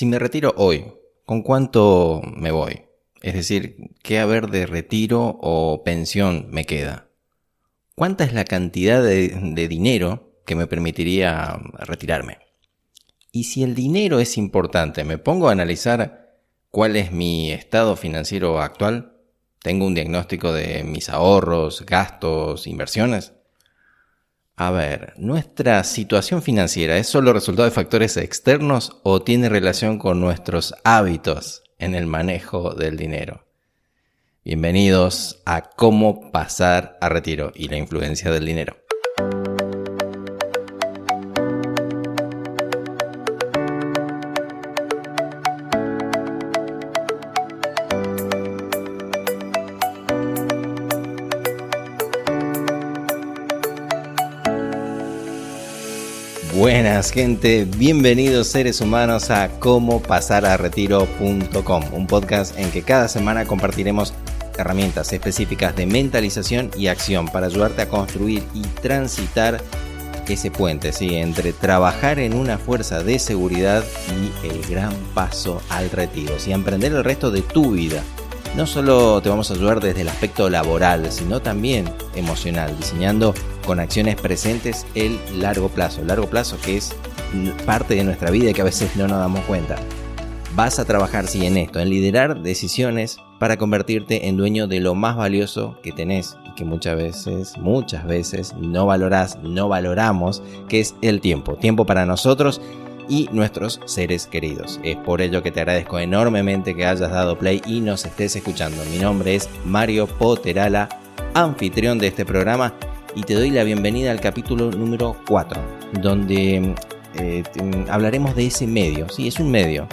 Si me retiro hoy, ¿con cuánto me voy? Es decir, ¿qué haber de retiro o pensión me queda? ¿Cuánta es la cantidad de dinero que me permitiría retirarme? Y si el dinero es importante, ¿me pongo a analizar cuál es mi estado financiero actual? ¿Tengo un diagnóstico de mis ahorros, gastos, inversiones? A ver, ¿nuestra situación financiera es solo resultado de factores externos o tiene relación con nuestros hábitos en el manejo del dinero? Bienvenidos a Cómo pasar a retiro y la influencia del dinero. Buenas gente, bienvenidos seres humanos a CómoPasarARetiro.com, un podcast en que cada semana compartiremos herramientas específicas de mentalización y acción para ayudarte a construir y transitar ese puente, ¿sí?, entre trabajar en una fuerza de seguridad y el gran paso al retiro, y emprender el resto de tu vida. No solo te vamos a ayudar desde el aspecto laboral, sino también emocional, diseñando con acciones presentes el largo plazo que es parte de nuestra vida y que a veces no nos damos cuenta. Vas a trabajar, sí, en esto, en liderar decisiones para convertirte en dueño de lo más valioso que tenés y que muchas veces no valoramos, que es el tiempo. Tiempo para nosotros y nuestros seres queridos. Es por ello que te agradezco enormemente que hayas dado play y nos estés escuchando. Mi nombre es Mario Poterala, anfitrión de este programa, y te doy la bienvenida al capítulo número 4, donde hablaremos de ese medio. Sí, es un medio.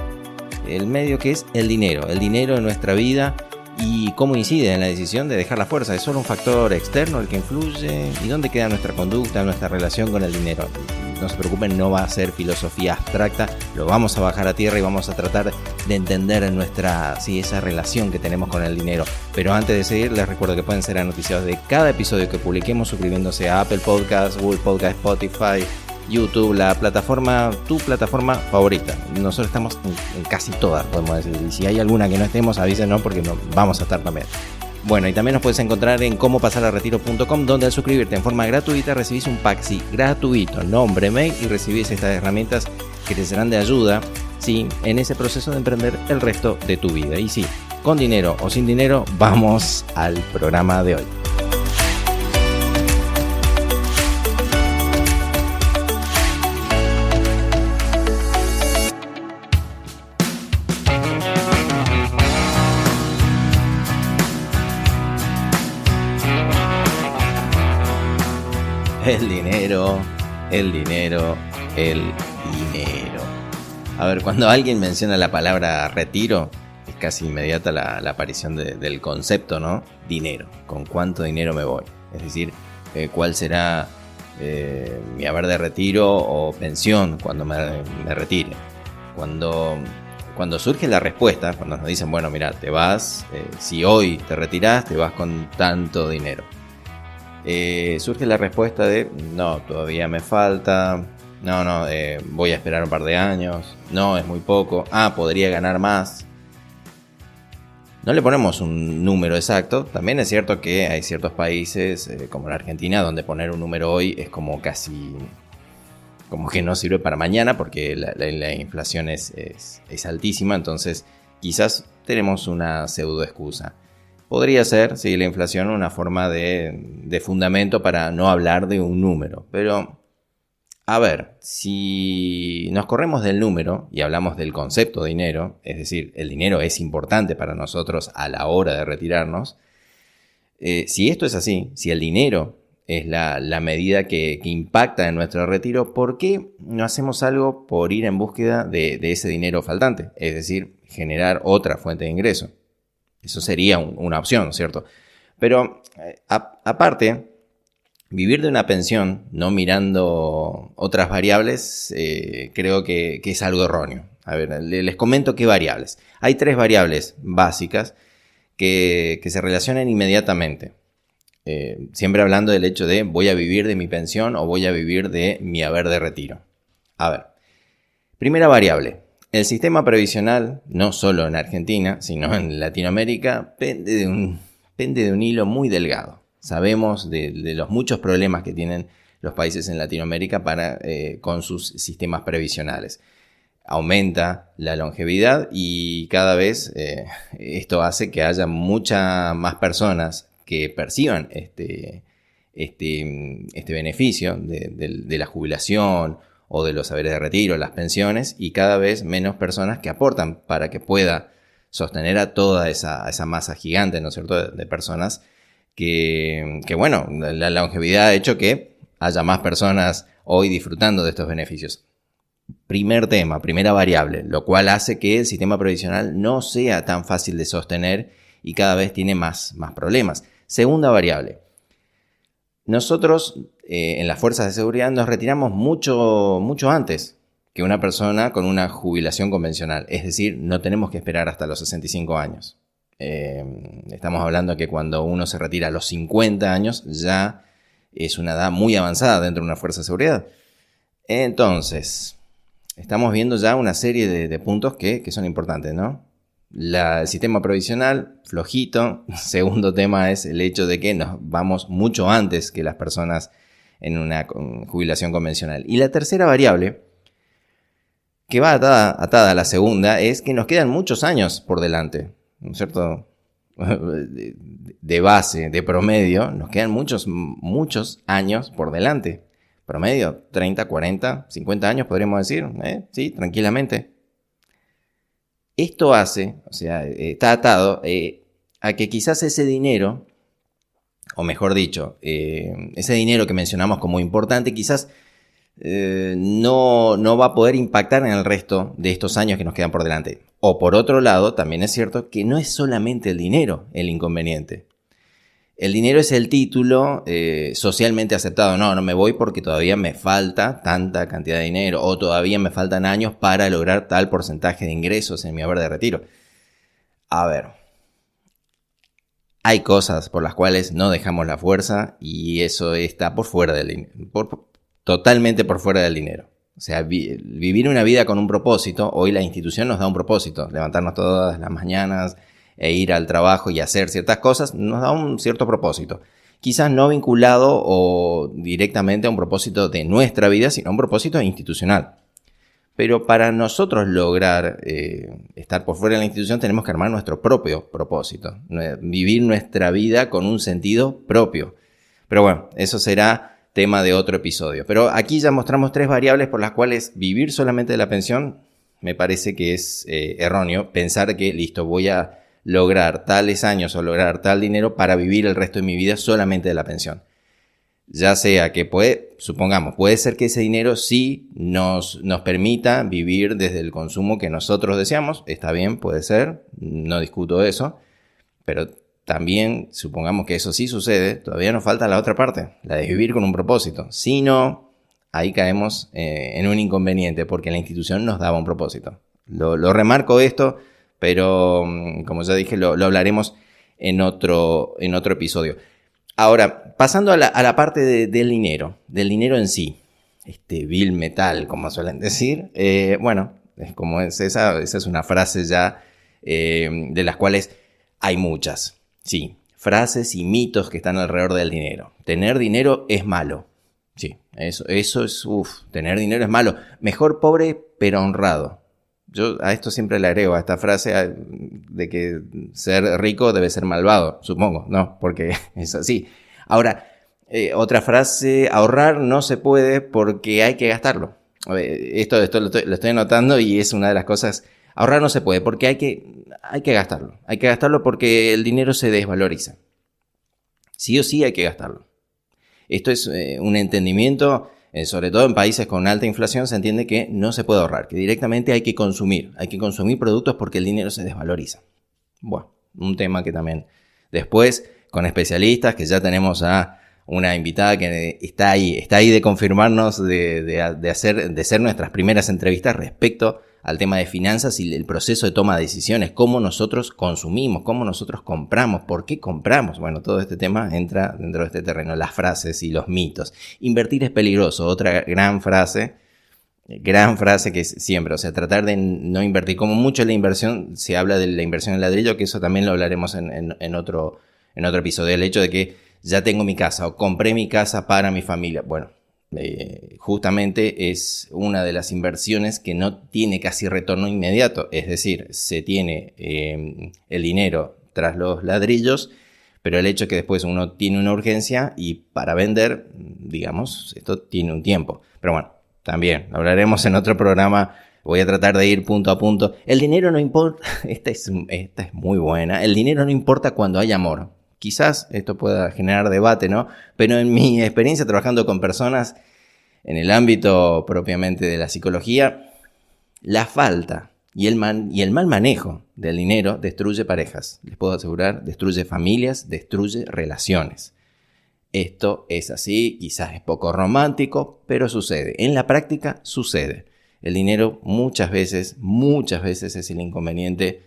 El medio que es el dinero en nuestra vida y cómo incide en la decisión de dejar la fuerza. ¿Es solo un factor externo el que influye? ¿Y dónde queda nuestra conducta, nuestra relación con el dinero? No se preocupen, no va a ser filosofía abstracta, lo vamos a bajar a tierra y vamos a tratar de entender esa relación que tenemos con el dinero. Pero antes de seguir, les recuerdo que pueden ser anoticiados de cada episodio que publiquemos suscribiéndose a Apple Podcasts, Google Podcasts, Spotify, YouTube, tu plataforma favorita. Nosotros estamos en casi todas, podemos decir. Y si hay alguna que no estemos, avísenos porque no vamos a estar también. Bueno, y también nos puedes encontrar en CómoPasarARetiro.com, donde al suscribirte en forma gratuita recibís un pack, sí, gratuito, nombre, mail, y recibís estas herramientas que te serán de ayuda, sí, en ese proceso de emprender el resto de tu vida. Y sí, con dinero o sin dinero, vamos al programa de hoy. El dinero. A ver, cuando alguien menciona la palabra retiro, es casi inmediata la aparición del concepto, ¿no? Dinero. ¿Con cuánto dinero me voy? Es decir, ¿cuál será mi haber de retiro o pensión cuando me retire? Cuando surge la respuesta, cuando nos dicen, bueno, mira, te vas, si hoy te retirás, te vas con tanto dinero. Surge la respuesta de no, todavía me falta, voy a esperar un par de años, no, es muy poco, podría ganar más. No le ponemos un número exacto. También es cierto que hay ciertos países como la Argentina donde poner un número hoy es como casi como que no sirve para mañana porque la inflación es altísima, entonces quizás tenemos una pseudo excusa. Podría ser, sí, la inflación una forma de fundamento para no hablar de un número. Pero, a ver, si nos corremos del número y hablamos del concepto de dinero, es decir, el dinero es importante para nosotros a la hora de retirarnos, si esto es así, si el dinero es la medida que impacta en nuestro retiro, ¿por qué no hacemos algo por ir en búsqueda de ese dinero faltante? Es decir, generar otra fuente de ingreso. Eso sería una opción, ¿cierto? Pero aparte, vivir de una pensión, no mirando otras variables, creo que es algo erróneo. A ver, les comento qué variables. Hay 3 variables básicas que se relacionan inmediatamente. Siempre hablando del hecho de voy a vivir de mi pensión o voy a vivir de mi haber de retiro. A ver, primera variable, el sistema previsional, no solo en Argentina, sino en Latinoamérica, pende de un hilo muy delgado. Sabemos de los muchos problemas que tienen los países en Latinoamérica con sus sistemas previsionales. Aumenta la longevidad y cada vez esto hace que haya muchas más personas que perciban este beneficio de la jubilación o de los saberes de retiro, las pensiones, y cada vez menos personas que aportan para que pueda sostener a toda esa masa gigante, ¿no es cierto?, de personas que bueno, la longevidad ha hecho que haya más personas hoy disfrutando de estos beneficios. Primer tema, primera variable, lo cual hace que el sistema previsional no sea tan fácil de sostener y cada vez tiene más problemas. Segunda variable, nosotros en las fuerzas de seguridad nos retiramos mucho antes que una persona con una jubilación convencional. Es decir, no tenemos que esperar hasta los 65 años. Estamos hablando que cuando uno se retira a los 50 años ya es una edad muy avanzada dentro de una fuerza de seguridad. Entonces, estamos viendo ya una serie de puntos que son importantes, ¿no? El sistema previsional, flojito. Segundo tema es el hecho de que nos vamos mucho antes que las personas en una jubilación convencional. Y la tercera variable, que va atada a la segunda, es que nos quedan muchos años por delante, ¿no es cierto? De base, de promedio, nos quedan muchos años por delante. Promedio, 30, 40, 50 años podríamos decir, sí, tranquilamente. Esto hace, o sea, está atado a que quizás ese dinero, o mejor dicho, ese dinero que mencionamos como importante, quizás no va a poder impactar en el resto de estos años que nos quedan por delante. O por otro lado, también es cierto que no es solamente el dinero el inconveniente. El dinero es el título socialmente aceptado. No me voy porque todavía me falta tanta cantidad de dinero o todavía me faltan años para lograr tal porcentaje de ingresos en mi haber de retiro. A ver, hay cosas por las cuales no dejamos la fuerza y eso está por fuera del dinero, totalmente por fuera del dinero. O sea, vivir una vida con un propósito, hoy la institución nos da un propósito, levantarnos todas las mañanas e ir al trabajo y hacer ciertas cosas, nos da un cierto propósito. Quizás no vinculado o directamente a un propósito de nuestra vida, sino a un propósito institucional. Pero para nosotros lograr estar por fuera de la institución tenemos que armar nuestro propio propósito, vivir nuestra vida con un sentido propio. Pero bueno, eso será tema de otro episodio. Pero aquí ya mostramos 3 variables por las cuales vivir solamente de la pensión me parece que es erróneo. Pensar que, listo, voy a lograr tales años o lograr tal dinero para vivir el resto de mi vida solamente de la pensión. Ya sea que puede ser que ese dinero sí nos permita vivir desde el consumo que nosotros deseamos. Está bien, puede ser, no discuto eso, pero también, supongamos que eso sí sucede, todavía nos falta la otra parte, la de vivir con un propósito. Si no, ahí caemos en un inconveniente porque la institución nos daba un propósito. Lo remarco esto, pero como ya dije, lo hablaremos en otro episodio. Ahora, pasando a la parte del dinero en sí, este vil metal, como suelen decir, bueno, esa es una frase ya de las cuales hay muchas. Sí, frases y mitos que están alrededor del dinero. Tener dinero es malo. Sí, eso es, tener dinero es malo. Mejor pobre, pero honrado. Yo a esto siempre le agrego a esta frase de que ser rico debe ser malvado, supongo, ¿no? Porque es así. Ahora, otra frase, ahorrar no se puede porque hay que gastarlo. Esto lo estoy anotando y es una de las cosas. Ahorrar no se puede porque hay que gastarlo. Hay que gastarlo porque el dinero se desvaloriza. Sí o sí hay que gastarlo. Esto es un entendimiento, sobre todo en países con alta inflación, se entiende que no se puede ahorrar, que directamente hay que consumir productos porque el dinero se desvaloriza. Bueno, un tema que también después, con especialistas, que ya tenemos a una invitada que está ahí de confirmarnos, de ser nuestras primeras entrevistas respecto al tema de finanzas y el proceso de toma de decisiones, cómo nosotros consumimos, cómo nosotros compramos, por qué compramos. Bueno, todo este tema entra dentro de este terreno, las frases y los mitos. Invertir es peligroso, otra gran frase Gran frase que es siempre, o sea, tratar de no invertir. Como mucho en la inversión, se habla de la inversión en ladrillo, que eso también lo hablaremos en otro episodio. El hecho de que ya tengo mi casa o compré mi casa para mi familia. Bueno, justamente es una de las inversiones que no tiene casi retorno inmediato. Es decir, se tiene el dinero tras los ladrillos, pero el hecho de que después uno tiene una urgencia y para vender, digamos, esto tiene un tiempo. Pero bueno, también hablaremos en otro programa. Voy a tratar de ir punto a punto. El dinero no importa. Esta es muy buena. El dinero no importa cuando hay amor. Quizás esto pueda generar debate, ¿no? Pero en mi experiencia trabajando con personas en el ámbito propiamente de la psicología, la falta y el mal manejo del dinero destruye parejas. Les puedo asegurar, destruye familias, destruye relaciones. Esto es así, quizás es poco romántico, pero sucede. En la práctica sucede. El dinero muchas veces es el inconveniente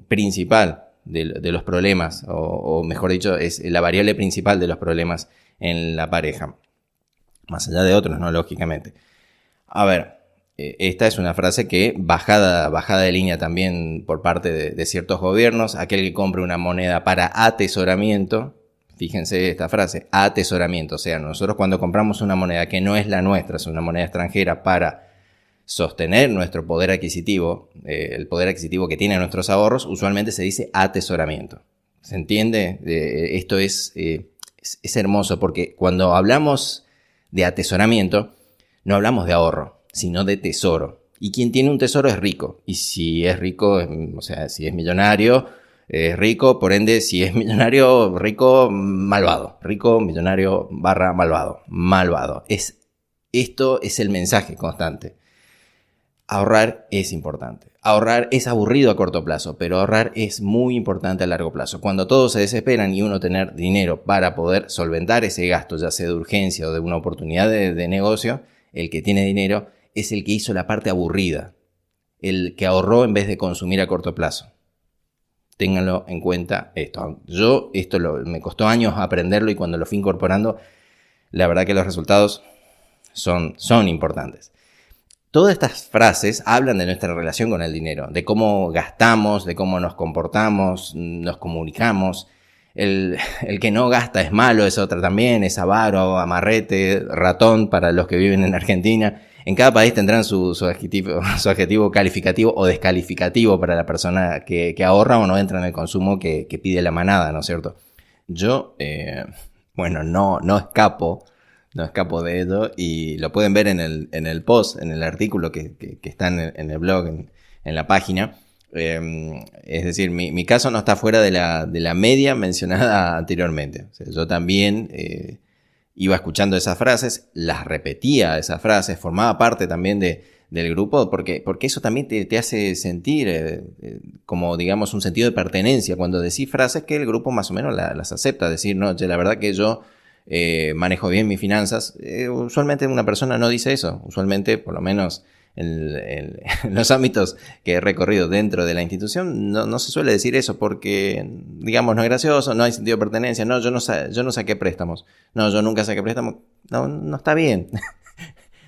principal de los problemas, o mejor dicho, es la variable principal de los problemas en la pareja. Más allá de otros, ¿no? Lógicamente. A ver, esta es una frase que bajada de línea también por parte de ciertos gobiernos. Aquel que compre una moneda para atesoramiento. Fíjense esta frase, atesoramiento. O sea, nosotros cuando compramos una moneda que no es la nuestra, es una moneda extranjera para sostener nuestro poder adquisitivo, el poder adquisitivo que tienen nuestros ahorros, usualmente se dice atesoramiento. ¿Se entiende? Esto es hermoso porque cuando hablamos de atesoramiento, no hablamos de ahorro, sino de tesoro. Y quien tiene un tesoro es rico. Y si es rico, o sea, si es millonario, es rico, por ende, si es millonario, rico, malvado. Rico, millonario, barra, malvado. Malvado. Esto es el mensaje constante. Ahorrar es importante. Ahorrar es aburrido a corto plazo, pero ahorrar es muy importante a largo plazo. Cuando todos se desesperan y uno tener dinero para poder solventar ese gasto, ya sea de urgencia o de una oportunidad de negocio, el que tiene dinero es el que hizo la parte aburrida, el que ahorró en vez de consumir a corto plazo. Ténganlo en cuenta esto. Me costó años aprenderlo y cuando lo fui incorporando, la verdad que los resultados son importantes. Todas estas frases hablan de nuestra relación con el dinero, de cómo gastamos, de cómo nos comportamos, nos comunicamos. El que no gasta es malo, es otra también, es avaro, amarrete, ratón para los que viven en Argentina. En cada país tendrán su adjetivo calificativo o descalificativo para la persona que ahorra o no entra en el consumo que pide la manada, ¿no es cierto? Yo, no escapo de ello y lo pueden ver en el post, en el artículo que está en el blog, en la página. Es decir, mi caso no está fuera de la media mencionada anteriormente. O sea, yo también iba escuchando esas frases, las repetía esas frases, formaba parte también del grupo, porque eso también te hace sentir como, digamos, un sentido de pertenencia cuando decís frases que el grupo más o menos las acepta. Decir, no, la verdad que yo manejo bien mis finanzas. Usualmente una persona no dice eso. Usualmente, por lo menos en los ámbitos que he recorrido dentro de la institución, no se suele decir eso porque, digamos, no es gracioso, no hay sentido de pertenencia. No, yo no saqué préstamos. No, yo nunca saqué préstamos. No está bien.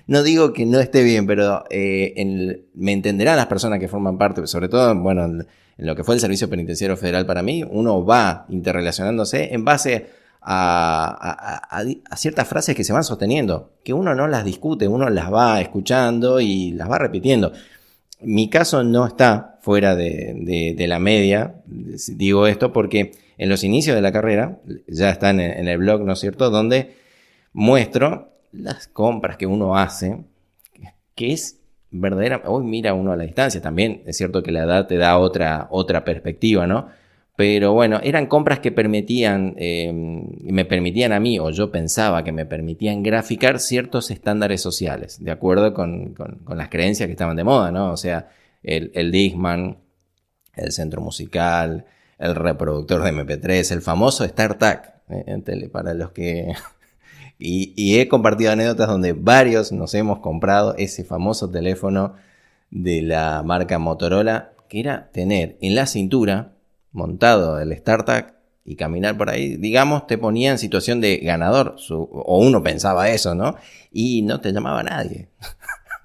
No digo que no esté bien, pero me entenderán las personas que forman parte, sobre todo, bueno, en lo que fue el Servicio Penitenciario Federal para mí, uno va interrelacionándose en base a ciertas frases que se van sosteniendo, que uno no las discute, uno las va escuchando y las va repitiendo. Mi caso no está fuera de la media, digo esto porque en los inicios de la carrera, ya están en el blog, ¿no es cierto?, donde muestro las compras que uno hace, que es verdadera. Hoy mira uno a la distancia, también es cierto que la edad te da otra perspectiva, ¿no? Pero bueno, eran compras que me permitían a mí, o yo pensaba que me permitían graficar ciertos estándares sociales, de acuerdo con las creencias que estaban de moda, ¿no? O sea, el Discman, el centro musical, el reproductor de MP3, el famoso StarTAC, para los que... Y he compartido anécdotas donde varios nos hemos comprado ese famoso teléfono de la marca Motorola, que era tener en la cintura montado el StarTAC y caminar por ahí, digamos, te ponía en situación de ganador, o uno pensaba eso, ¿no? Y no te llamaba nadie,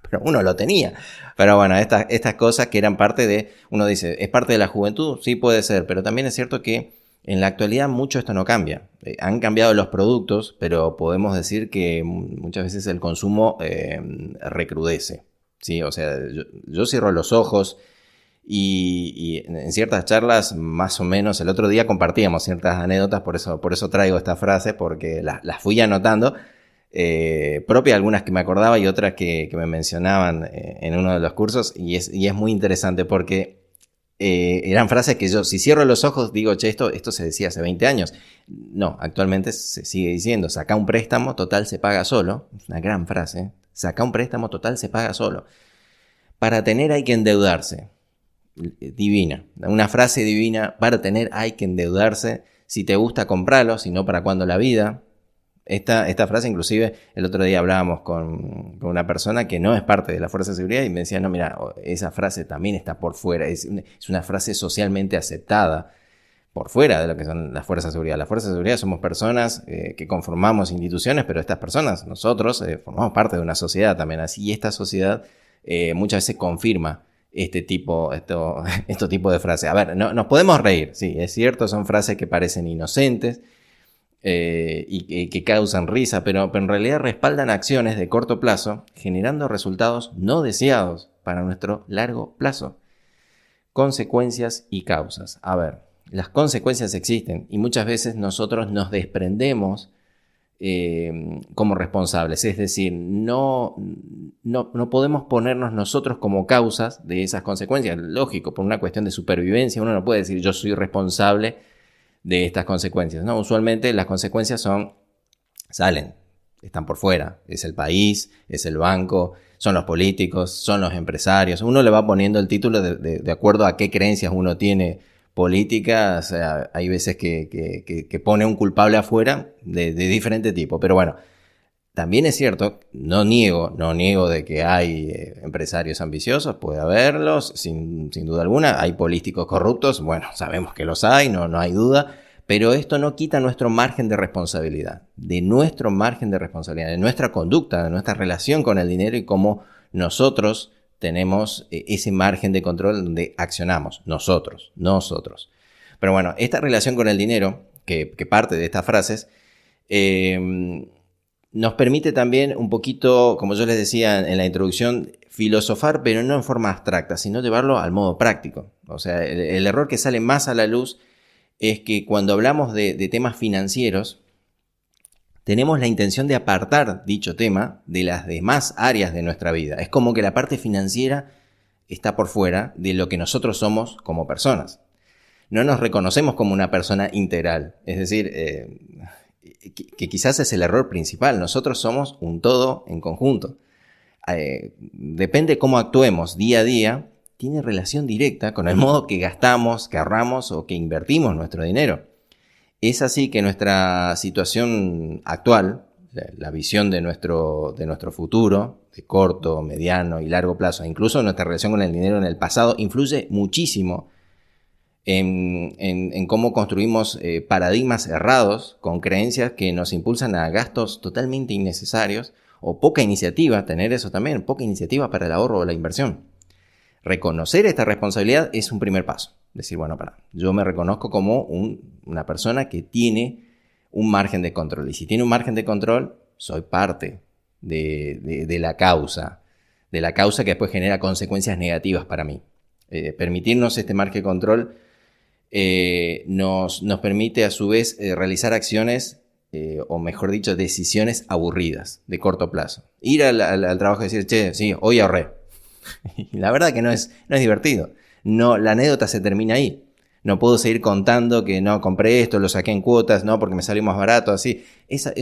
pero uno lo tenía. Pero bueno, estas cosas que eran parte de, uno dice, ¿es parte de la juventud? Sí, puede ser, pero también es cierto que en la actualidad mucho esto no cambia. Han cambiado los productos, pero podemos decir que muchas veces el consumo recrudece, ¿sí? O sea, yo cierro los ojos y en ciertas charlas, más o menos, el otro día compartíamos ciertas anécdotas, por eso traigo esta frase, porque las fui anotando, propia algunas que me acordaba y otras que me mencionaban en uno de los cursos, y es muy interesante porque eran frases que yo, si cierro los ojos, digo, che, esto se decía hace 20 años. No, actualmente se sigue diciendo, saca un préstamo, total se paga solo. Es una gran frase, saca un préstamo, total se paga solo. Para tener hay que endeudarse. Divina, una frase divina. Para tener hay que endeudarse. Si te gusta, compralo, si no, ¿para cuándo la vida? Esta frase, inclusive, el otro día hablábamos con una persona que no es parte de la Fuerza de Seguridad y me decía, no, mira, esa frase también está por fuera, es una frase socialmente aceptada por fuera de lo que son las Fuerzas de Seguridad. Las Fuerzas de Seguridad somos personas que conformamos instituciones, pero estas personas, nosotros, formamos parte de una sociedad también, así, y esta sociedad muchas veces confirma estos tipos de frases. A ver, no, nos podemos reír, sí, es cierto, son frases que parecen inocentes, y que causan risa, pero en realidad respaldan acciones de corto plazo, generando resultados no deseados para nuestro largo plazo. Consecuencias y causas. A ver, las consecuencias existen y muchas veces nosotros nos desprendemos como responsables, es decir, no podemos ponernos nosotros como causas de esas consecuencias. Lógico, por una cuestión de supervivencia, uno no puede decir yo soy responsable de estas consecuencias, ¿no? Usualmente las consecuencias salen, están por fuera, es el país, es el banco, son los políticos, son los empresarios. Uno le va poniendo el título de acuerdo a qué creencias uno tiene políticas. O sea, hay veces que pone un culpable afuera de diferente tipo, pero bueno, también es cierto, no niego de que hay empresarios ambiciosos, puede haberlos, sin duda alguna, hay políticos corruptos, bueno, sabemos que los hay, no hay duda, pero esto no quita nuestro margen de responsabilidad, de nuestra conducta, de nuestra relación con el dinero y cómo nosotros tenemos ese margen de control donde accionamos, nosotros. Pero bueno, esta relación con el dinero, que parte de estas frases, nos permite también un poquito, como yo les decía en la introducción, filosofar, pero no en forma abstracta, sino llevarlo al modo práctico. O sea, el error que sale más a la luz es que cuando hablamos de temas financieros, tenemos la intención de apartar dicho tema de las demás áreas de nuestra vida. Es como que la parte financiera está por fuera de lo que nosotros somos como personas. No nos reconocemos como una persona integral, es decir, que quizás es el error principal. Nosotros somos un todo en conjunto. Depende cómo actuemos día a día, tiene relación directa con el modo que gastamos, que ahorramos o que invertimos nuestro dinero. Es así que nuestra situación actual, la visión de nuestro futuro, de corto, mediano y largo plazo, incluso nuestra relación con el dinero en el pasado, influye muchísimo en cómo construimos paradigmas errados con creencias que nos impulsan a gastos totalmente innecesarios o poca iniciativa, tener eso también, poca iniciativa para el ahorro o la inversión. Reconocer esta responsabilidad es un primer paso. Decir, bueno, yo me reconozco como una persona que tiene un margen de control. Y si tiene un margen de control, soy parte de la causa que después genera consecuencias negativas para mí. Permitirnos este margen de control nos permite a su vez realizar acciones, o mejor dicho, decisiones aburridas de corto plazo. Ir al trabajo y decir, che, sí, hoy ahorré. Y la verdad que no es divertido. No, la anécdota se termina ahí. No puedo seguir contando que no compré esto, lo saqué en cuotas, no, porque me salió más barato, así. Eso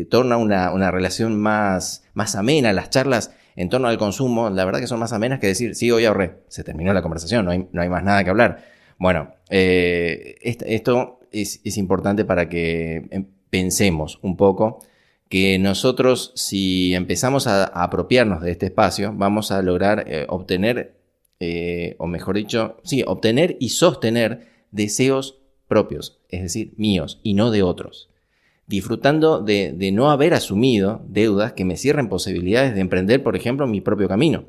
torna una relación más amena. Las charlas en torno al consumo, la verdad que son más amenas que decir, sí, hoy ahorré. Se terminó la conversación, no hay más nada que hablar. Bueno, esto es importante para que pensemos un poco que nosotros, si empezamos a apropiarnos de este espacio, vamos a lograr obtener, o mejor dicho, sí, obtener y sostener deseos propios, es decir, míos y no de otros. Disfrutando de no haber asumido deudas que me cierren posibilidades de emprender, por ejemplo, mi propio camino.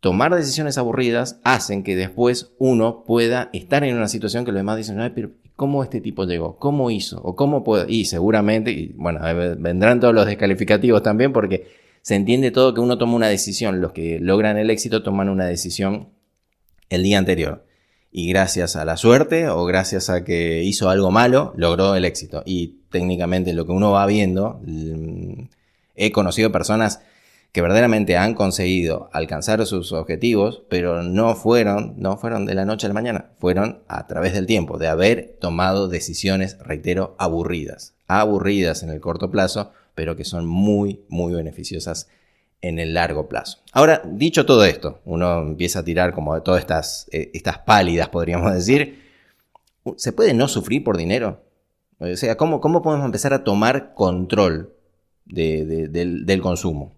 Tomar decisiones aburridas hacen que después uno pueda estar en una situación que los demás dicen, pero ¿cómo este tipo llegó? ¿Cómo hizo? ¿O cómo puede? Y seguramente, y bueno, vendrán todos los descalificativos también, porque se entiende todo que uno toma una decisión. Los que logran el éxito toman una decisión el día anterior. Y gracias a la suerte o gracias a que hizo algo malo, logró el éxito. Y técnicamente lo que uno va viendo, he conocido personas que verdaderamente han conseguido alcanzar sus objetivos, pero no fueron de la noche a la mañana, fueron a través del tiempo, de haber tomado decisiones, reitero, aburridas en el corto plazo, pero que son muy, muy beneficiosas en el largo plazo. Ahora, dicho todo esto, uno empieza a tirar como de todas estas pálidas, podríamos decir. ¿Se puede no sufrir por dinero? O sea, ¿cómo podemos empezar a tomar control del consumo?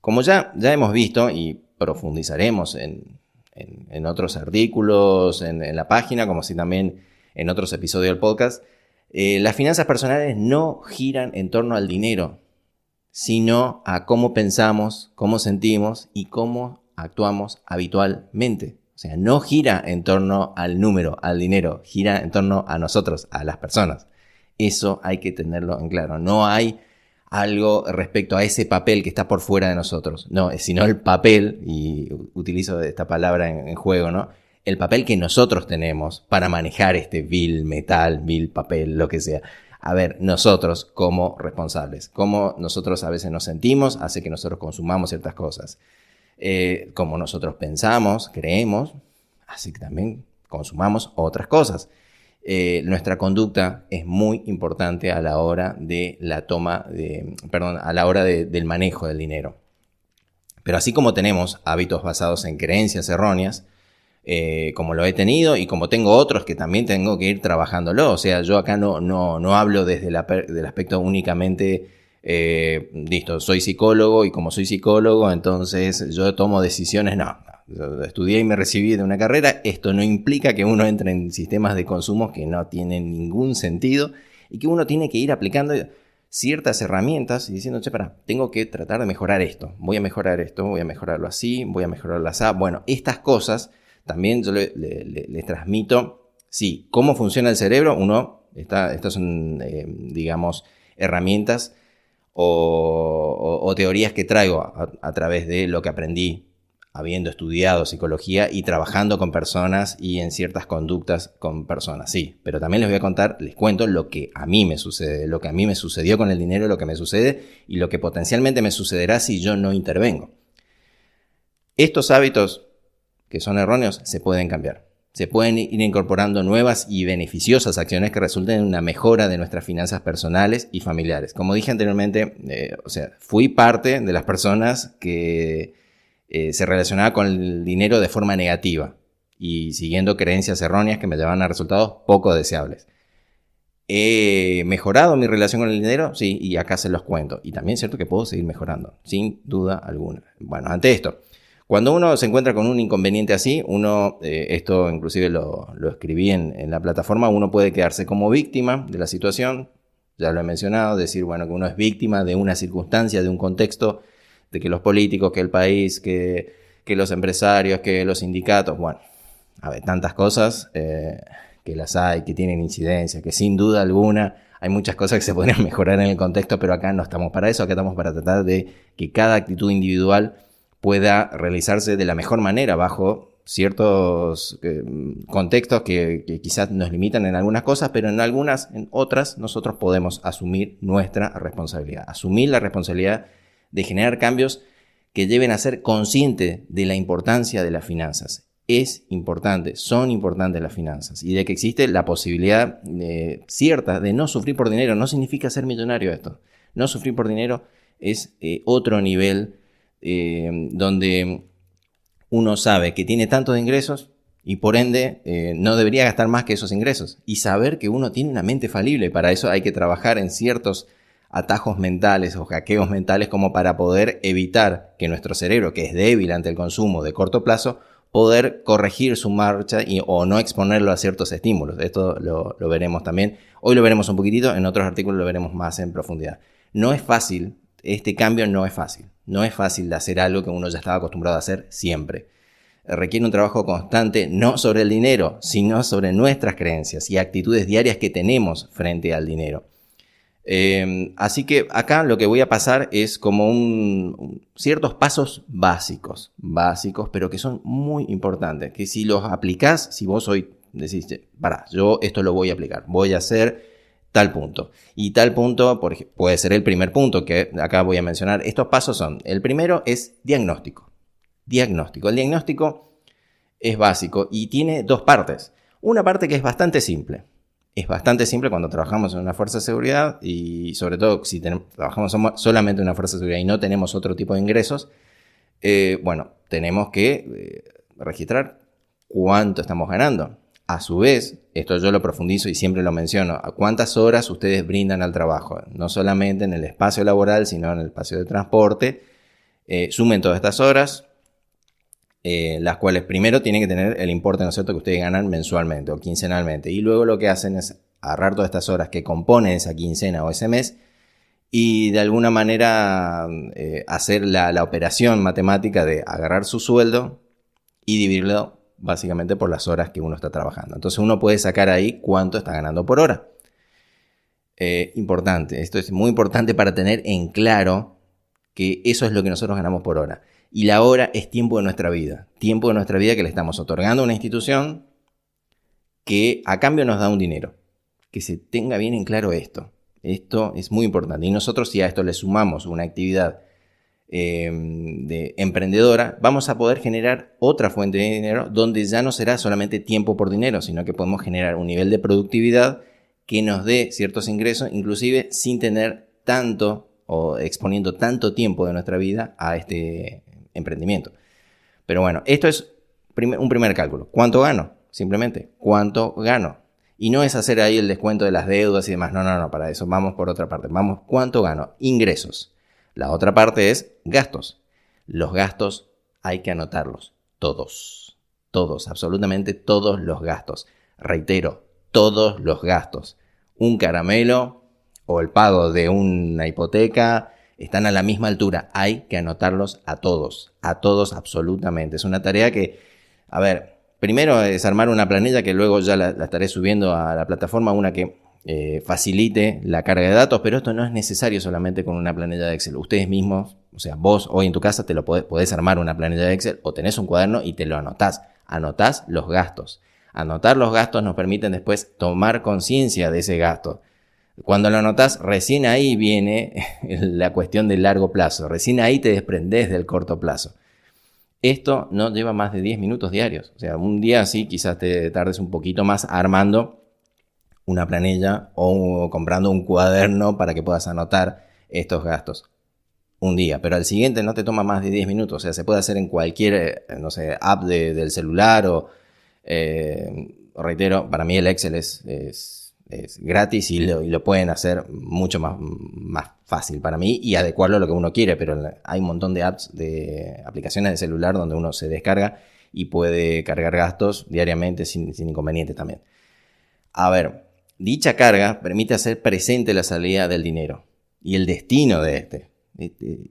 Como ya hemos visto y profundizaremos en otros artículos, en la página, como así también en otros episodios del podcast, las finanzas personales no giran en torno al dinero, sino a cómo pensamos, cómo sentimos y cómo actuamos habitualmente. O sea, no gira en torno al número, al dinero, gira en torno a nosotros, a las personas. Eso hay que tenerlo en claro. No hay algo respecto a ese papel que está por fuera de nosotros. No, sino el papel, y utilizo esta palabra en juego, ¿no? El papel que nosotros tenemos para manejar este vil metal, vil papel, lo que sea. A ver, nosotros como responsables, cómo nosotros a veces nos sentimos, hace que nosotros consumamos ciertas cosas. Como nosotros pensamos, creemos, hace que también consumamos otras cosas. Nuestra conducta es muy importante a la hora de del manejo del dinero. Pero así como tenemos hábitos basados en creencias erróneas, como lo he tenido y como tengo otros que también tengo que ir trabajándolo. O sea, yo acá no hablo desde del aspecto únicamente, listo, soy psicólogo y como soy psicólogo, entonces yo tomo decisiones. No. Yo estudié y me recibí de una carrera. Esto no implica que uno entre en sistemas de consumo que no tienen ningún sentido y que uno tiene que ir aplicando ciertas herramientas y diciendo, tengo que tratar de mejorar esto. Voy a mejorar esto, voy a mejorarlo así, voy a mejorarlo así. Bueno, estas cosas también yo les transmito, sí, cómo funciona el cerebro. Estas son, digamos, herramientas o teorías que traigo a través de lo que aprendí habiendo estudiado psicología y trabajando con personas y en ciertas conductas con personas, sí. Pero también les cuento lo que a mí me sucede, lo que a mí me sucedió con el dinero, lo que me sucede y lo que potencialmente me sucederá si yo no intervengo. Estos hábitos que son erróneos se pueden cambiar. Se pueden ir incorporando nuevas y beneficiosas acciones que resulten en una mejora de nuestras finanzas personales y familiares. Como dije anteriormente, fui parte de las personas que se relacionaba con el dinero de forma negativa y siguiendo creencias erróneas que me llevaban a resultados poco deseables. ¿He mejorado mi relación con el dinero? Sí, y acá se los cuento. Y también es cierto que puedo seguir mejorando, sin duda alguna. Bueno, ante esto, cuando uno se encuentra con un inconveniente así, esto inclusive lo escribí en la plataforma, uno puede quedarse como víctima de la situación. Ya lo he mencionado, decir, que uno es víctima de una circunstancia, de un contexto, de que los políticos, que el país, que los empresarios, que los sindicatos, tantas cosas que las hay, que tienen incidencia, que sin duda alguna hay muchas cosas que se podrían mejorar en el contexto, pero acá no estamos para eso, acá estamos para tratar de que cada actitud individual pueda realizarse de la mejor manera bajo ciertos contextos que quizás nos limitan en algunas cosas, pero en otras nosotros podemos asumir nuestra responsabilidad, asumir la responsabilidad de generar cambios que lleven a ser consciente de la importancia de las finanzas. Son importantes las finanzas y de que existe la posibilidad cierta de no sufrir por dinero. No significa ser millonario esto. No sufrir por dinero es otro nivel donde uno sabe que tiene tantos ingresos y por ende no debería gastar más que esos ingresos. Y saber que uno tiene una mente falible. Para eso hay que trabajar en ciertos atajos mentales o hackeos mentales como para poder evitar que nuestro cerebro, que es débil ante el consumo de corto plazo, poder corregir su marcha o no exponerlo a ciertos estímulos. Esto lo veremos también. Hoy lo veremos un poquitito, en otros artículos lo veremos más en profundidad. No es fácil, este cambio no es fácil. No es fácil de hacer algo que uno ya estaba acostumbrado a hacer siempre. Requiere un trabajo constante, no sobre el dinero, sino sobre nuestras creencias y actitudes diarias que tenemos frente al dinero. Así que acá lo que voy a pasar es como ciertos pasos básicos, pero que son muy importantes, que si los aplicás, si vos hoy decís, yo esto lo voy a aplicar, voy a hacer tal punto, y tal punto puede ser el primer punto que acá voy a mencionar. Estos pasos son, el primero es diagnóstico. El diagnóstico es básico y tiene dos partes. Una parte que es bastante simple. Es bastante simple cuando trabajamos en una fuerza de seguridad y sobre todo si trabajamos solamente en una fuerza de seguridad y no tenemos otro tipo de ingresos, tenemos que registrar cuánto estamos ganando. A su vez, esto yo lo profundizo y siempre lo menciono, a cuántas horas ustedes brindan al trabajo, no solamente en el espacio laboral, sino en el espacio de transporte. Sumen todas estas horas, las cuales primero tienen que tener el importe, ¿no es cierto?, que ustedes ganan mensualmente o quincenalmente, y luego lo que hacen es agarrar todas estas horas que componen esa quincena o ese mes y de alguna manera hacer la operación matemática de agarrar su sueldo y dividirlo básicamente por las horas que uno está trabajando. Entonces uno puede sacar ahí cuánto está ganando por hora. Importante, esto es muy importante para tener en claro que eso es lo que nosotros ganamos por hora. Y la hora es tiempo de nuestra vida que le estamos otorgando a una institución que a cambio nos da un dinero. Que se tenga bien en claro esto. Esto es muy importante. Y nosotros, si a esto le sumamos una actividad de emprendedora, vamos a poder generar otra fuente de dinero donde ya no será solamente tiempo por dinero, sino que podemos generar un nivel de productividad que nos dé ciertos ingresos, inclusive sin tener tanto o exponiendo tanto tiempo de nuestra vida a este emprendimiento. Pero bueno, esto es un primer cálculo. ¿Cuánto gano? Simplemente, ¿cuánto gano? Y no es hacer ahí el descuento de las deudas y demás. No, para eso vamos por otra parte. Vamos, ¿cuánto gano? Ingresos. La otra parte es gastos. Los gastos hay que anotarlos. Todos, absolutamente todos los gastos. Reitero, todos los gastos. Un caramelo o el pago de una hipoteca están a la misma altura. Hay que anotarlos a todos absolutamente. Es una tarea que, primero es armar una planilla que luego ya la estaré subiendo a la plataforma, una que facilite la carga de datos, pero esto no es necesario solamente con una planilla de Excel. Ustedes mismos, o sea, vos hoy en tu casa te lo podés armar una planilla de Excel o tenés un cuaderno y te lo anotás. Anotás los gastos. Anotar los gastos nos permiten después tomar conciencia de ese gasto. Cuando lo anotás, recién ahí viene la cuestión del largo plazo. Recién ahí te desprendés del corto plazo. Esto no lleva más de 10 minutos diarios. O sea, un día sí quizás te tardes un poquito más armando una planilla o comprando un cuaderno para que puedas anotar estos gastos. Un día, pero al siguiente no te toma más de 10 minutos. O sea, se puede hacer en cualquier, app del celular o... reitero, para mí el Excel es gratis y lo pueden hacer mucho más fácil para mí y adecuarlo a lo que uno quiere, pero hay un montón de apps, de aplicaciones de celular donde uno se descarga y puede cargar gastos diariamente sin inconveniente también. Dicha carga permite hacer presente la salida del dinero y el destino de este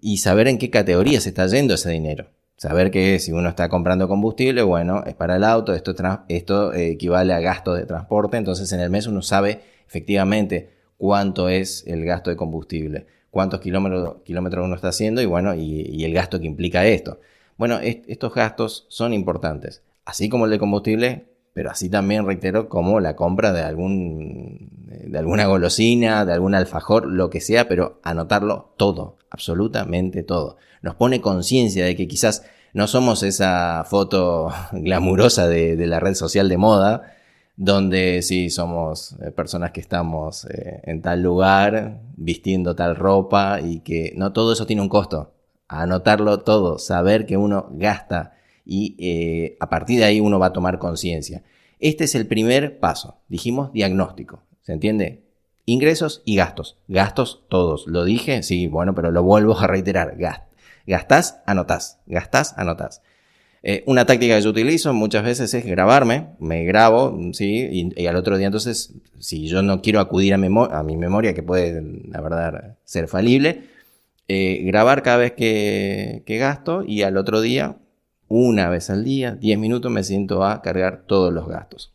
y saber en qué categoría se está yendo ese dinero. Saber que si uno está comprando combustible, bueno, es para el auto, esto equivale a gasto de transporte, entonces en el mes uno sabe efectivamente cuánto es el gasto de combustible, cuántos kilómetros uno está haciendo y el gasto que implica esto. Bueno, estos gastos son importantes, así como el de combustible, pero así también, reitero, como la compra de alguna golosina, de algún alfajor, lo que sea, pero anotarlo todo, absolutamente todo. Nos pone conciencia de que quizás no somos esa foto glamurosa de la red social de moda, donde sí somos personas que estamos en tal lugar, vistiendo tal ropa y que no todo eso tiene un costo. Anotarlo todo, saber que uno gasta y a partir de ahí uno va a tomar conciencia. Este es el primer paso. Dijimos diagnóstico. ¿Se entiende? Ingresos y gastos. Gastos todos. ¿Lo dije? Sí, bueno, pero lo vuelvo a reiterar. Gastás, anotás. Gastás, anotás. Una táctica que yo utilizo muchas veces es grabarme, me grabo, ¿sí? Y al otro día entonces, si yo no quiero acudir a mi memoria, que puede, la verdad, ser falible, grabar cada vez que gasto y al otro día, una vez al día, 10 minutos, me siento a cargar todos los gastos.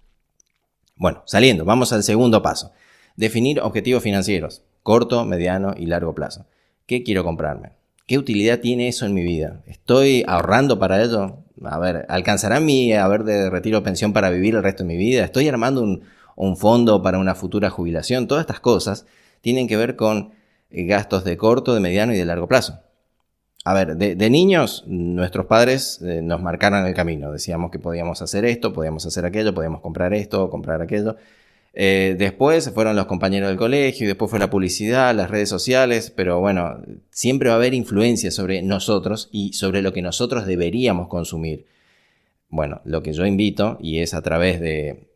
Bueno, saliendo, vamos al segundo paso. Definir objetivos financieros, corto, mediano y largo plazo. ¿Qué quiero comprarme? ¿Qué utilidad tiene eso en mi vida? ¿Estoy ahorrando para ello? A ver, ¿alcanzará mi haber de retiro o pensión para vivir el resto de mi vida? ¿Estoy armando un fondo para una futura jubilación? Todas estas cosas tienen que ver con gastos de corto, de mediano y de largo plazo. A ver, de niños, nuestros padres nos marcaron el camino. Decíamos que podíamos hacer esto, podíamos hacer aquello, podíamos comprar esto, comprar aquello. Después fueron los compañeros del colegio y después fue la publicidad, las redes sociales, pero bueno, siempre va a haber influencia sobre nosotros y sobre lo que nosotros deberíamos consumir. Bueno, lo que yo invito, y es a través de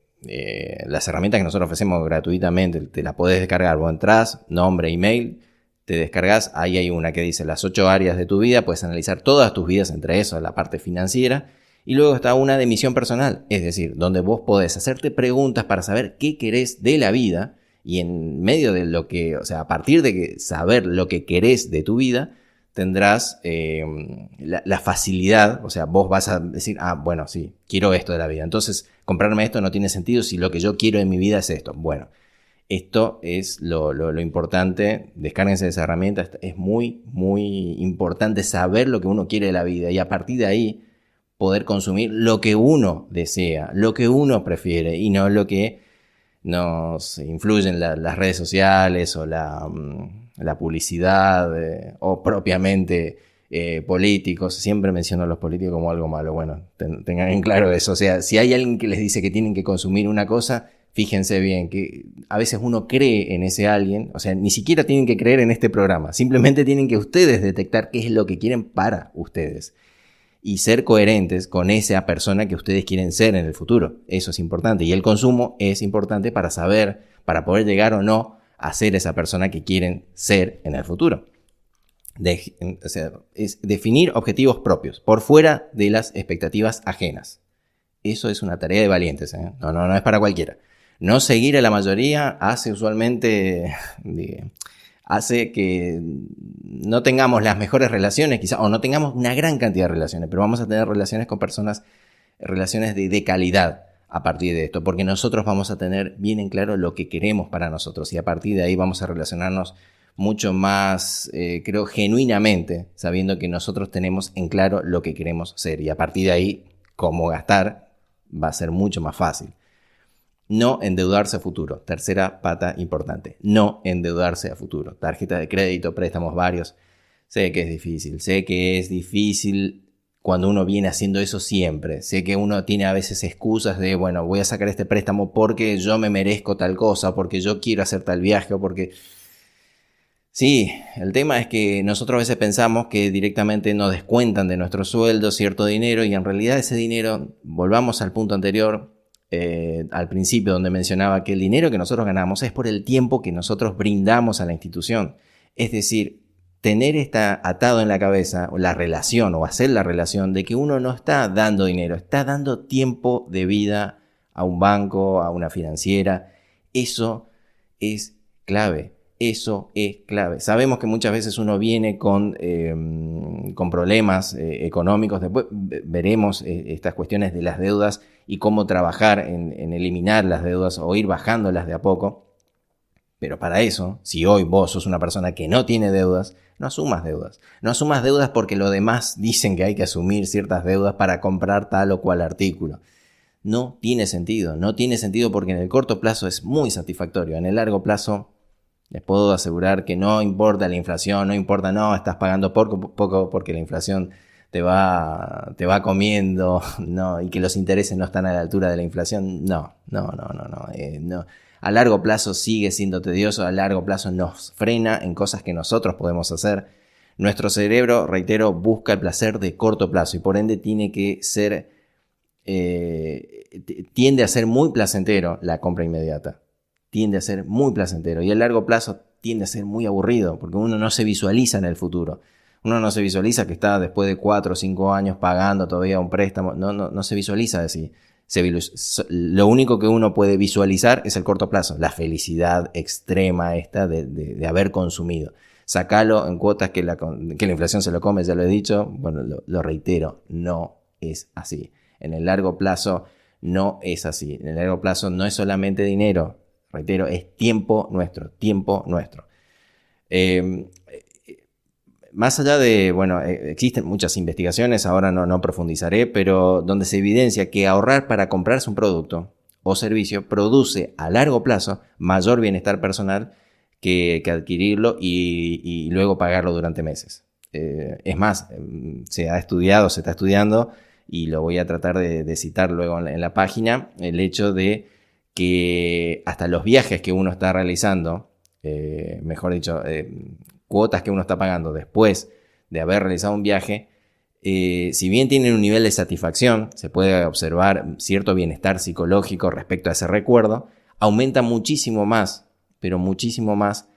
las herramientas que nosotros ofrecemos gratuitamente, te las podés descargar, vos entrás, nombre, email, te descargas, ahí hay una que dice las 8 áreas de tu vida, puedes analizar todas tus vidas, entre eso la parte financiera. Y luego está una de misión personal, es decir, donde vos podés hacerte preguntas para saber qué querés de la vida y en medio de lo que, o sea, a partir de saber lo que querés de tu vida, tendrás la facilidad, o sea, vos vas a decir, bueno, sí, quiero esto de la vida. Entonces, comprarme esto no tiene sentido si lo que yo quiero en mi vida es esto. Bueno, esto es lo importante, descárguense de esa herramienta, es muy, muy importante saber lo que uno quiere de la vida y a partir de ahí poder consumir lo que uno desea, lo que uno prefiere y no lo que nos influyen las redes sociales o la publicidad o propiamente políticos. Siempre menciono a los políticos como algo malo. Bueno, tengan en claro eso. O sea, si hay alguien que les dice que tienen que consumir una cosa, fíjense bien que a veces uno cree en ese alguien. O sea, ni siquiera tienen que creer en este programa. Simplemente tienen que ustedes detectar qué es lo que quieren para ustedes. Y ser coherentes con esa persona que ustedes quieren ser en el futuro. Eso es importante. Y el consumo es importante para saber, para poder llegar o no a ser esa persona que quieren ser en el futuro. O sea, es definir objetivos propios, por fuera de las expectativas ajenas. Eso es una tarea de valientes, ¿eh? No es para cualquiera. No seguir a la mayoría hace usualmente... hace que no tengamos las mejores relaciones, quizás, o no tengamos una gran cantidad de relaciones, pero vamos a tener relaciones con personas, relaciones de calidad a partir de esto, porque nosotros vamos a tener bien en claro lo que queremos para nosotros y a partir de ahí vamos a relacionarnos mucho más, creo, genuinamente, sabiendo que nosotros tenemos en claro lo que queremos ser y a partir de ahí, cómo gastar, va a ser mucho más fácil. No endeudarse a futuro. Tercera pata importante. No endeudarse a futuro. Tarjeta de crédito, préstamos varios. Sé que es difícil cuando uno viene haciendo eso siempre. Sé que uno tiene a veces excusas de, bueno, voy a sacar este préstamo porque yo me merezco tal cosa, porque yo quiero hacer tal viaje o porque... Sí, el tema es que nosotros a veces pensamos que directamente nos descuentan de nuestro sueldo cierto dinero y en realidad ese dinero, volvamos al punto anterior, al principio donde mencionaba que el dinero que nosotros ganamos es por el tiempo que nosotros brindamos a la institución. Es decir, tener atado en la cabeza la relación o hacer la relación de que uno no está dando dinero, está dando tiempo de vida a un banco, a una financiera. Eso es clave. Eso es clave. Sabemos que muchas veces uno viene con problemas económicos. Después veremos estas cuestiones de las deudas y cómo trabajar en eliminar las deudas o ir bajándolas de a poco. Pero para eso, si hoy vos sos una persona que no tiene deudas, no asumas deudas. No asumas deudas porque los demás dicen que hay que asumir ciertas deudas para comprar tal o cual artículo. No tiene sentido. No tiene sentido porque en el corto plazo es muy satisfactorio. En el largo plazo... les puedo asegurar que no importa la inflación, no importa, estás pagando poco porque la inflación te va comiendo, no, y que los intereses no están a la altura de la inflación. No. A largo plazo sigue siendo tedioso, a largo plazo nos frena en cosas que nosotros podemos hacer. Nuestro cerebro, reitero, busca el placer de corto plazo y por ende tiende a ser muy placentero la compra inmediata. Tiende a ser muy placentero y a largo plazo tiende a ser muy aburrido porque uno no se visualiza en el futuro. Uno no se visualiza que está después de 4 o 5 años pagando todavía un préstamo. No se visualiza así. Lo único que uno puede visualizar es el corto plazo, la felicidad extrema esta de haber consumido. Sacalo en cuotas que la inflación se lo come, ya lo he dicho. Bueno, lo reitero, no es así. En el largo plazo no es así. En el largo plazo no es solamente dinero, reitero, es tiempo nuestro. Más allá de, existen muchas investigaciones, ahora no profundizaré, pero donde se evidencia que ahorrar para comprarse un producto o servicio produce a largo plazo mayor bienestar personal que adquirirlo y luego pagarlo durante meses. Es más, se está estudiando, y lo voy a tratar de citar luego en la página, el hecho de que hasta los viajes que uno está realizando, cuotas que uno está pagando después de haber realizado un viaje, si bien tienen un nivel de satisfacción, se puede observar cierto bienestar psicológico respecto a ese recuerdo, aumenta muchísimo más, pero muchísimo más,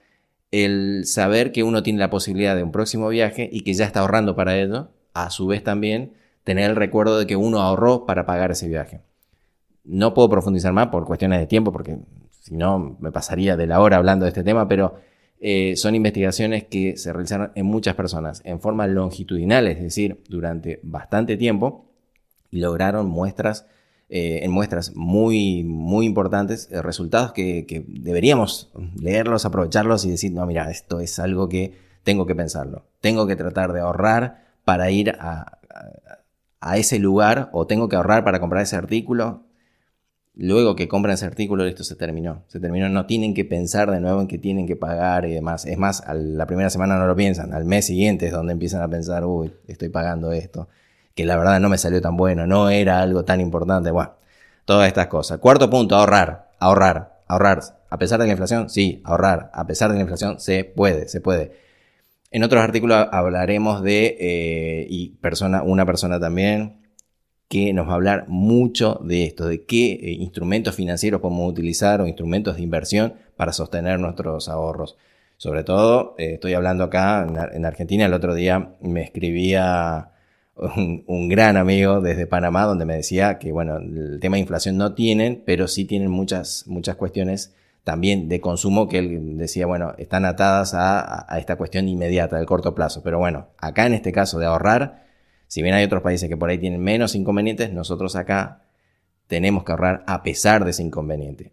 el saber que uno tiene la posibilidad de un próximo viaje y que ya está ahorrando para ello. A su vez también tener el recuerdo de que uno ahorró para pagar ese viaje. No puedo profundizar más por cuestiones de tiempo, porque si no me pasaría de la hora hablando de este tema, pero son investigaciones que se realizaron en muchas personas en forma longitudinal, es decir, durante bastante tiempo, y lograron en muestras muy, muy importantes, resultados que deberíamos leerlos, aprovecharlos y decir, no, mira, esto es algo que tengo que pensarlo, tengo que tratar de ahorrar para ir a ese lugar, o tengo que ahorrar para comprar ese artículo. Luego que compran ese artículo, esto se terminó, no tienen que pensar de nuevo en que tienen que pagar y demás. Es más, la primera semana no lo piensan, al mes siguiente es donde empiezan a pensar, uy, estoy pagando esto, que la verdad no me salió tan bueno, no era algo tan importante. Bueno, todas estas cosas. Cuarto punto, ahorrar. A pesar de la inflación, sí, ahorrar. A pesar de la inflación, se puede. En otros artículos hablaremos de, una persona también, que nos va a hablar mucho de esto, de qué instrumentos financieros podemos utilizar o instrumentos de inversión para sostener nuestros ahorros. Sobre todo, estoy hablando acá en Argentina. El otro día me escribía un gran amigo desde Panamá, donde me decía que, bueno, el tema de inflación no tienen, pero sí tienen muchas cuestiones también de consumo, que él decía, bueno, están atadas a esta cuestión inmediata, del corto plazo. Pero bueno, acá en este caso de ahorrar, si bien hay otros países que por ahí tienen menos inconvenientes, nosotros acá tenemos que ahorrar a pesar de ese inconveniente.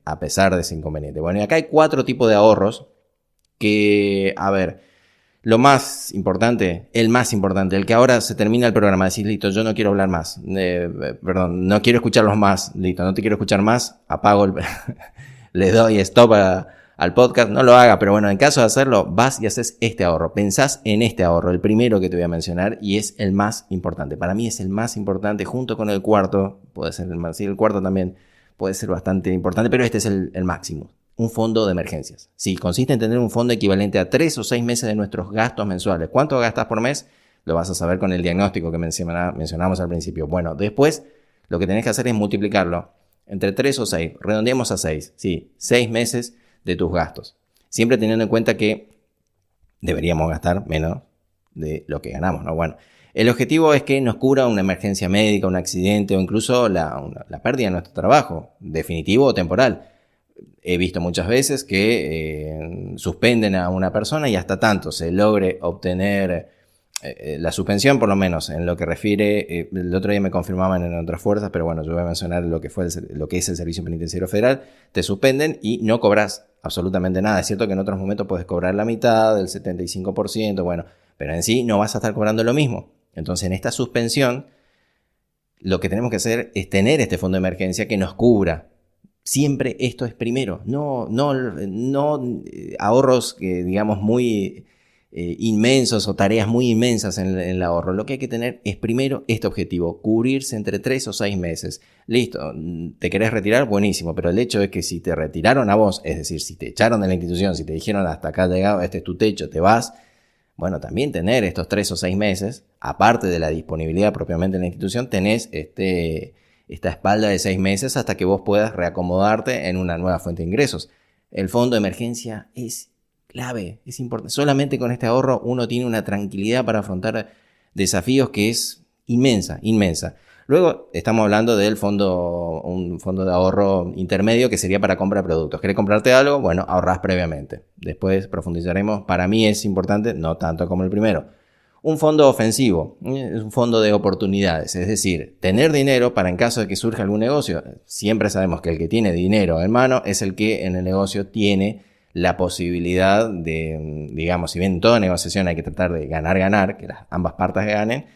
Bueno, y acá hay 4 tipos de ahorros que, a ver, el más importante, el que ahora se termina el programa, decís, listo, yo no quiero hablar más, no quiero escucharlos más, listo, no te quiero escuchar más, apago le doy stop al podcast, no lo haga, pero bueno, en caso de hacerlo, vas y haces este ahorro, pensás en este ahorro, el primero que te voy a mencionar, y es el más importante. Para mí es el más importante, junto con el cuarto, puede ser el cuarto también puede ser bastante importante, pero este es el máximo. Un fondo de emergencias. Sí, consiste en tener un fondo equivalente a 3 o 6 meses de nuestros gastos mensuales. ¿Cuánto gastas por mes? Lo vas a saber con el diagnóstico que mencionamos al principio. Bueno, después lo que tenés que hacer es multiplicarlo entre 3 o 6. Redondeemos a 6. Sí, 6 meses de tus gastos. Siempre teniendo en cuenta que deberíamos gastar menos de lo que ganamos, ¿no? Bueno, el objetivo es que nos cubra una emergencia médica, un accidente o incluso la pérdida de nuestro trabajo, definitivo o temporal. He visto muchas veces que suspenden a una persona y hasta tanto se logre obtener la suspensión, por lo menos en lo que refiere, el otro día me confirmaban en otras fuerzas, pero bueno, yo voy a mencionar lo que es el Servicio Penitenciario Federal. Te suspenden y no cobras absolutamente nada. Es cierto que en otros momentos puedes cobrar la mitad, del 75%, bueno, pero en sí no vas a estar cobrando lo mismo. Entonces, en esta suspensión, lo que tenemos que hacer es tener este fondo de emergencia que nos cubra. Siempre esto es primero, no ahorros que digamos muy inmensos o tareas muy inmensas en el ahorro. Lo que hay que tener es primero este objetivo, cubrirse entre 3 o 6 meses. Listo, ¿te querés retirar? Buenísimo, pero el hecho es que si te retiraron a vos, es decir, si te echaron de la institución, si te dijeron hasta acá has llegado, este es tu techo, te vas, bueno, también tener estos 3 o 6 meses, aparte de la disponibilidad propiamente en la institución, tenés esta espalda de 6 meses hasta que vos puedas reacomodarte en una nueva fuente de ingresos. El fondo de emergencia es clave, es importante. Solamente con este ahorro uno tiene una tranquilidad para afrontar desafíos que es inmensa, inmensa. Luego estamos hablando del fondo, un fondo de ahorro intermedio que sería para compra de productos. ¿Querés comprarte algo? Bueno, ahorrás previamente. Después profundizaremos. Para mí es importante, no tanto como el primero. Un fondo ofensivo, es un fondo de oportunidades, es decir, tener dinero para en caso de que surja algún negocio. Siempre sabemos que el que tiene dinero en mano es el que en el negocio tiene la posibilidad de, digamos, si bien en toda negociación hay que tratar de ganar, que ambas partes ganen,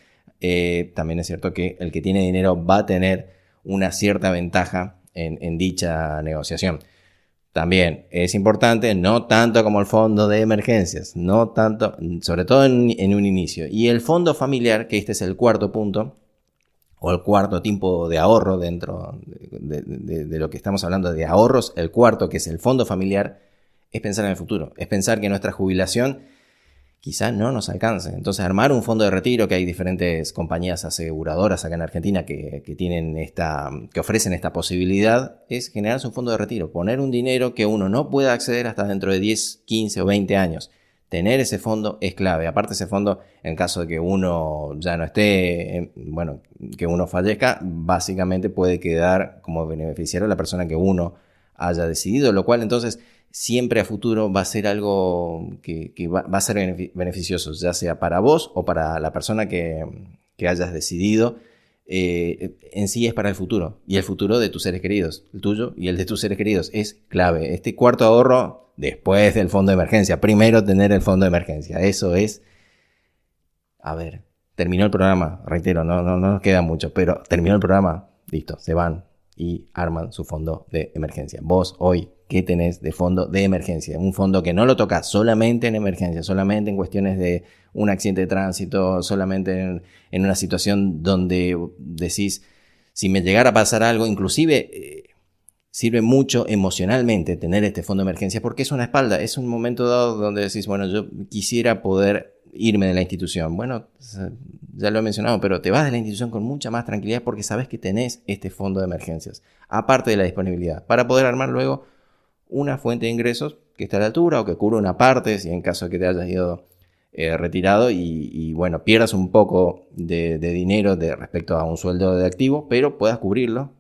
también es cierto que el que tiene dinero va a tener una cierta ventaja en dicha negociación. También es importante, no tanto como el fondo de emergencias, no tanto, sobre todo en un inicio. Y el fondo familiar, que este es el cuarto punto, o el cuarto tipo de ahorro dentro de lo que estamos hablando de ahorros, el cuarto, que es el fondo familiar, es pensar en el futuro, es pensar que nuestra jubilación quizás no nos alcance. Entonces, armar un fondo de retiro, que hay diferentes compañías aseguradoras acá en Argentina que tienen que ofrecen esta posibilidad, es generarse un fondo de retiro, poner un dinero que uno no pueda acceder hasta dentro de 10, 15 o 20 años. Tener ese fondo es clave. Aparte, ese fondo, en caso de que uno ya no esté, bueno, que uno fallezca, básicamente puede quedar como beneficiario la persona que uno haya decidido, lo cual entonces siempre a futuro va a ser algo que va a ser beneficioso, ya sea para vos o para la persona que hayas decidido. En sí es para el futuro, y el futuro de tus seres queridos, el tuyo y el de tus seres queridos, es clave. Este cuarto ahorro, después del fondo de emergencia, primero tener el fondo de emergencia, eso es, a ver, terminó el programa, reitero, no nos queda mucho, pero terminó el programa, listo, se van y arman su fondo de emergencia. Vos hoy, ¿qué tenés de fondo de emergencia? Un fondo que no lo tocas solamente en emergencia, solamente en cuestiones de un accidente de tránsito, solamente en una situación donde decís, si me llegara a pasar algo, inclusive sirve mucho emocionalmente tener este fondo de emergencia, porque es una espalda, es un momento dado donde decís, bueno, yo quisiera poder irme de la institución. Bueno, ya lo he mencionado, pero te vas de la institución con mucha más tranquilidad porque sabes que tenés este fondo de emergencias, aparte de la disponibilidad, para poder armar luego una fuente de ingresos que esté a la altura o que cubra una parte, si en caso de que te hayas ido retirado y bueno, pierdas un poco de dinero respecto a un sueldo de activo, pero puedas cubrirlo.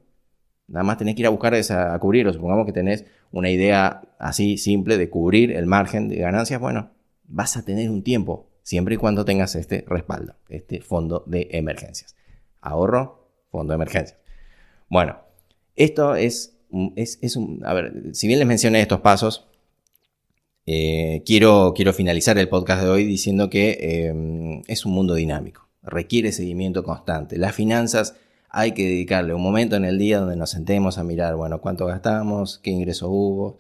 Nada más tenés que ir a buscar a cubrirlo. Supongamos que tenés una idea así simple de cubrir el margen de ganancias. Bueno, vas a tener un tiempo, siempre y cuando tengas este respaldo, este fondo de emergencias. Ahorro, fondo de emergencias. Bueno, esto es un... A ver, si bien les mencioné estos pasos, quiero finalizar el podcast de hoy diciendo que es un mundo dinámico. Requiere seguimiento constante. Las finanzas hay que dedicarle un momento en el día donde nos sentemos a mirar, bueno, cuánto gastamos, qué ingresos hubo,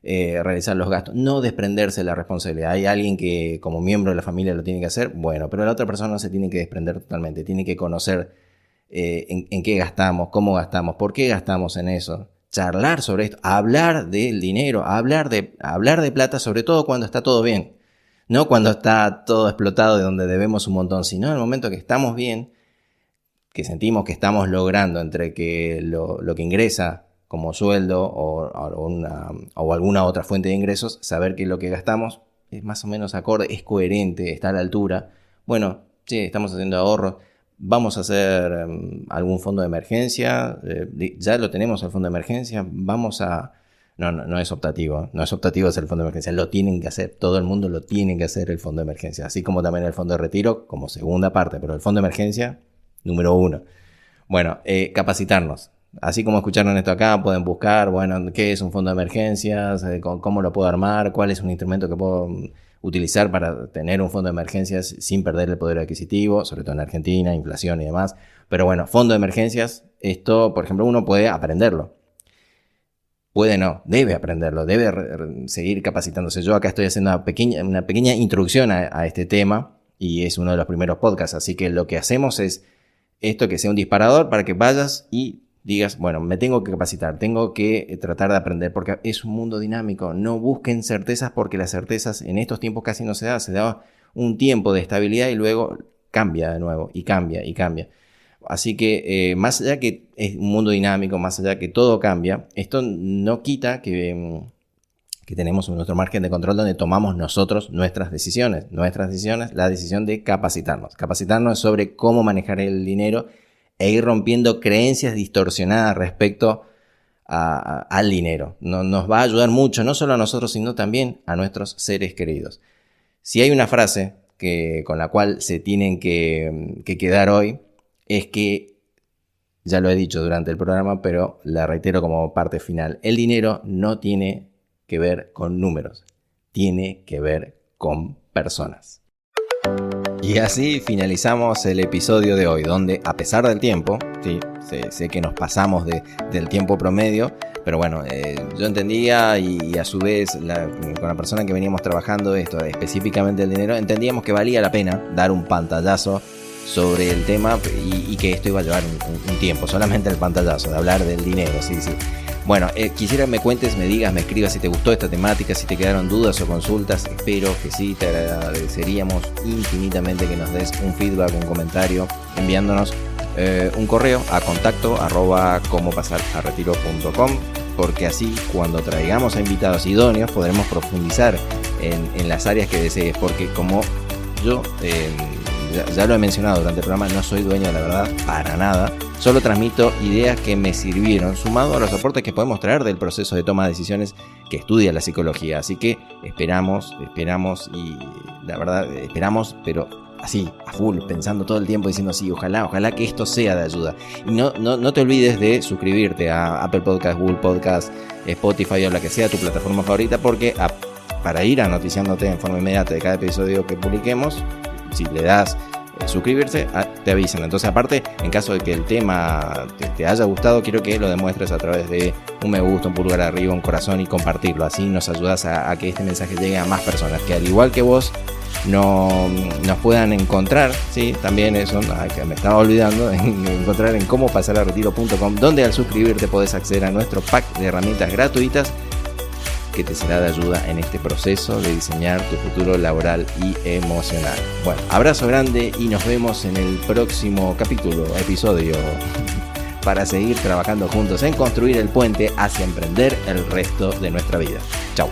realizar los gastos, no desprenderse de la responsabilidad. Hay alguien que como miembro de la familia lo tiene que hacer, bueno, pero la otra persona no se tiene que desprender totalmente, tiene que conocer en qué gastamos, cómo gastamos, por qué gastamos en eso, charlar sobre esto, hablar del dinero, hablar de plata, sobre todo cuando está todo bien, no cuando está todo explotado de donde debemos un montón, sino en el momento que estamos bien, que sentimos que estamos logrando entre que lo que ingresa como sueldo o alguna otra fuente de ingresos, saber que lo que gastamos es más o menos acorde, es coherente, está a la altura. Bueno, sí, estamos haciendo ahorros, vamos a hacer algún fondo de emergencia, ya lo tenemos el fondo de emergencia, vamos a... No es optativo, no es optativo hacer el fondo de emergencia, lo tienen que hacer, todo el mundo lo tiene que hacer el fondo de emergencia, así como también el fondo de retiro como segunda parte, pero el fondo de emergencia... Número 1. Bueno, capacitarnos. Así como escucharon esto acá, pueden buscar, bueno, qué es un fondo de emergencias, cómo lo puedo armar, cuál es un instrumento que puedo utilizar para tener un fondo de emergencias sin perder el poder adquisitivo, sobre todo en Argentina, inflación y demás. Pero bueno, fondo de emergencias, esto, por ejemplo, uno puede aprenderlo. Puede no, debe aprenderlo, debe seguir capacitándose. Yo acá estoy haciendo una pequeña introducción a este tema y es uno de los primeros podcasts, así que lo que hacemos es esto, que sea un disparador para que vayas y digas, bueno, me tengo que capacitar, tengo que tratar de aprender, porque es un mundo dinámico. No busquen certezas, porque las certezas en estos tiempos casi no se da un tiempo de estabilidad y luego cambia de nuevo, y cambia. Así que más allá que es un mundo dinámico, más allá que todo cambia, esto no quita que que tenemos nuestro margen de control donde tomamos nosotros nuestras decisiones, la decisión de capacitarnos sobre cómo manejar el dinero e ir rompiendo creencias distorsionadas respecto al dinero. Nos va a ayudar mucho, no solo a nosotros, sino también a nuestros seres queridos. Si hay una frase con la cual se tienen que quedar hoy, es que, ya lo he dicho durante el programa, pero la reitero como parte final, el dinero no tiene que ver con números, tiene que ver con personas. Y así finalizamos el episodio de hoy, donde a pesar del tiempo, sí, sé que nos pasamos del tiempo promedio, pero bueno, yo entendía y a su vez con la persona que veníamos trabajando esto, específicamente el dinero, entendíamos que valía la pena dar un pantallazo sobre el tema y que esto iba a llevar un tiempo, solamente el pantallazo, de hablar del dinero, sí. Bueno, quisiera que me cuentes, me digas, me escribas si te gustó esta temática, si te quedaron dudas o consultas. Espero que sí, te agradeceríamos infinitamente que nos des un feedback, un comentario, enviándonos un correo a contacto@comopasararretiro.com, porque así cuando traigamos a invitados idóneos podremos profundizar en las áreas que desees, porque como yo ya lo he mencionado durante el programa, no soy dueño de la verdad para nada. Solo transmito ideas que me sirvieron, sumado a los aportes que podemos traer del proceso de toma de decisiones que estudia la psicología. Así que esperamos y la verdad esperamos, pero así, a full, pensando todo el tiempo, diciendo sí, ojalá que esto sea de ayuda. Y no te olvides de suscribirte a Apple Podcast, Google Podcast, Spotify o la que sea tu plataforma favorita, porque para ir anoticiándote en forma inmediata de cada episodio que publiquemos, si le das suscribirse, te avisan. Entonces, aparte, en caso de que el tema te haya gustado, quiero que lo demuestres a través de un me gusta, un pulgar arriba, un corazón y compartirlo. Así nos ayudas a que este mensaje llegue a más personas que, al igual que vos, nos puedan encontrar, ¿sí? También eso, que me estaba olvidando, encontrar en comopasararretiro.com, donde al suscribirte podés acceder a nuestro pack de herramientas gratuitas que te será de ayuda en este proceso de diseñar tu futuro laboral y emocional. Bueno, abrazo grande y nos vemos en el próximo episodio, para seguir trabajando juntos en construir el puente hacia emprender el resto de nuestra vida. Chao.